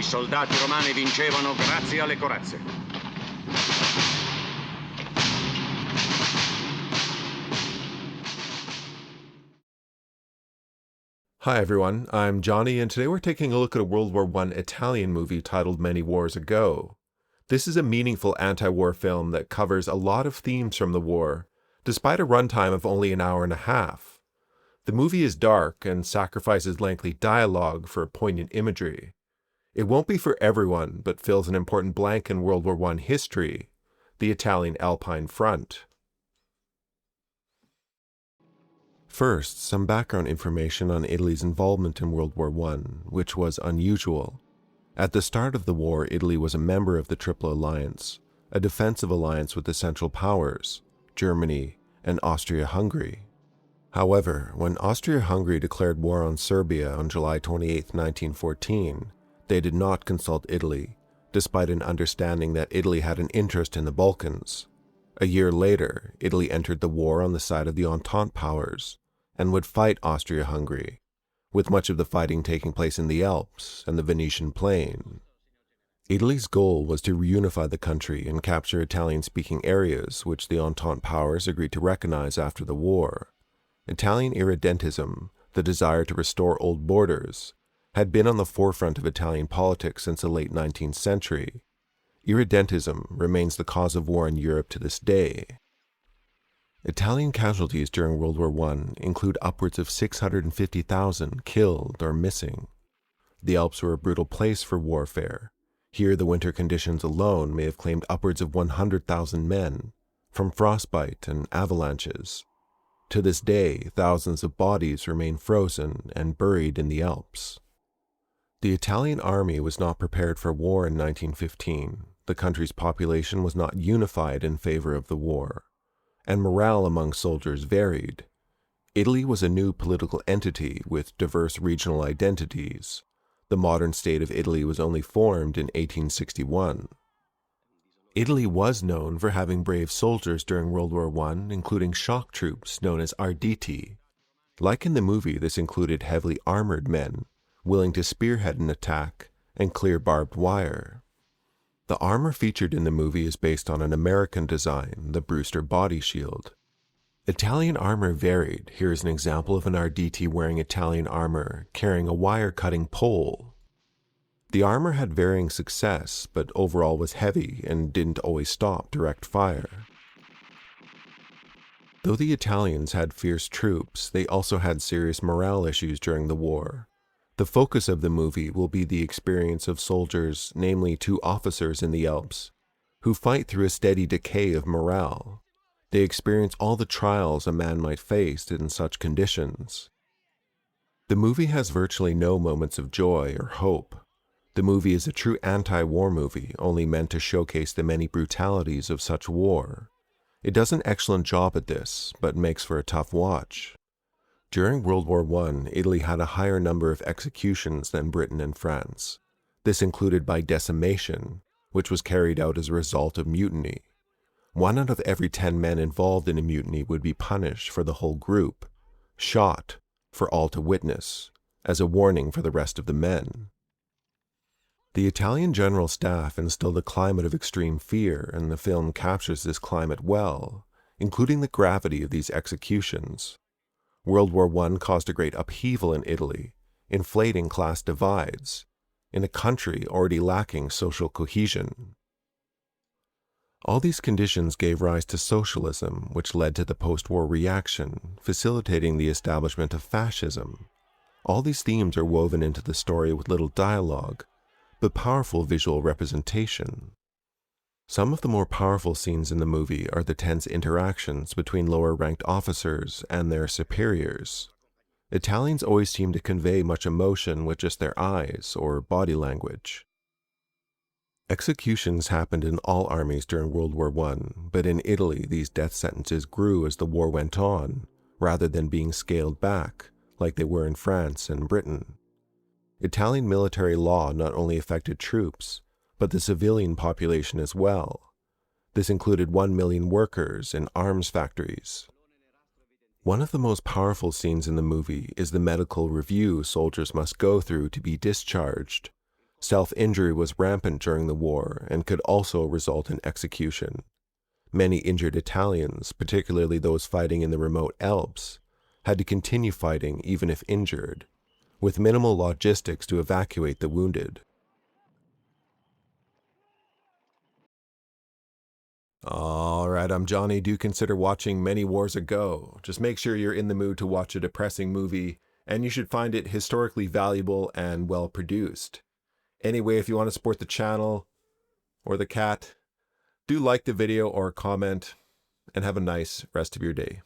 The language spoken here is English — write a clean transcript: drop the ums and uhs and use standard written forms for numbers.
soldati romani vincevano grazie alle corazze. Hi everyone, I'm Johnny, and today we're taking a look at a World War I Italian movie titled Many Wars Ago. This is a meaningful anti-war film that covers a lot of themes from the war, despite a runtime of only an hour and a half. The movie is dark and sacrifices lengthy dialogue for poignant imagery. It won't be for everyone, but fills an important blank in World War I history, the Italian Alpine Front. First, some background information on Italy's involvement in World War I, which was unusual. At the start of the war, Italy was a member of the Triple Alliance, a defensive alliance with the Central Powers, Germany, and Austria-Hungary. However, when Austria-Hungary declared war on Serbia on July 28, 1914, they did not consult Italy, despite an understanding that Italy had an interest in the Balkans. A year later, Italy entered the war on the side of the Entente powers and would fight Austria-Hungary, with much of the fighting taking place in the Alps and the Venetian Plain. Italy's goal was to reunify the country and capture Italian-speaking areas, which the Entente powers agreed to recognize after the war. Italian irredentism, the desire to restore old borders, had been on the forefront of Italian politics since the late 19th century. Irredentism remains the cause of war in Europe to this day. Italian casualties during World War I include upwards of 650,000 killed or missing. The Alps were a brutal place for warfare. Here the winter conditions alone may have claimed upwards of 100,000 men, from frostbite and avalanches. To this day, thousands of bodies remain frozen and buried in the Alps. The Italian army was not prepared for war in 1915. The country's population was not unified in favor of the war, and morale among soldiers varied. Italy was a new political entity with diverse regional identities. The modern state of Italy was only formed in 1861. Italy was known for having brave soldiers during World War I, including shock troops known as Arditi. Like in the movie, this included heavily armored men, willing to spearhead an attack and clear barbed wire. The armor featured in the movie is based on an American design, the Brewster body shield. Italian armor varied. Here is an example of an Arditi wearing Italian armor, carrying a wire-cutting pole. The armor had varying success, but overall was heavy and didn't always stop direct fire. Though the Italians had fierce troops, they also had serious morale issues during the war. The focus of the movie will be the experience of soldiers, namely 2 officers in the Alps, who fight through a steady decay of morale. They experience all the trials a man might face in such conditions. The movie has virtually no moments of joy or hope. The movie is a true anti-war movie, only meant to showcase the many brutalities of such war. It does an excellent job at this, but makes for a tough watch. During World War I, Italy had a higher number of executions than Britain and France. This included by decimation, which was carried out as a result of mutiny. 1 out of every 10 men involved in a mutiny would be punished for the whole group, shot for all to witness, as a warning for the rest of the men. The Italian general staff instilled a climate of extreme fear, and the film captures this climate well, including the gravity of these executions. World War I caused a great upheaval in Italy, inflating class divides, in a country already lacking social cohesion. All these conditions gave rise to socialism, which led to the post-war reaction, facilitating the establishment of fascism. All these themes are woven into the story with little dialogue, but powerful visual representation. Some of the more powerful scenes in the movie are the tense interactions between lower-ranked officers and their superiors. Italians always seem to convey much emotion with just their eyes or body language. Executions happened in all armies during World War I, but in Italy these death sentences grew as the war went on, rather than being scaled back, like they were in France and Britain. Italian military law not only affected troops, but the civilian population as well. This included 1 million workers in arms factories. One of the most powerful scenes in the movie is the medical review soldiers must go through to be discharged. Self-injury was rampant during the war and could also result in execution. Many injured Italians, particularly those fighting in the remote Alps, had to continue fighting even if injured, with minimal logistics to evacuate the wounded. Alright, I'm Johnny. Do consider watching Many Wars Ago. Just make sure you're in the mood to watch a depressing movie, and you should find it historically valuable and well produced. Anyway, if you want to support the channel or the cat, do like the video or comment, and have a nice rest of your day.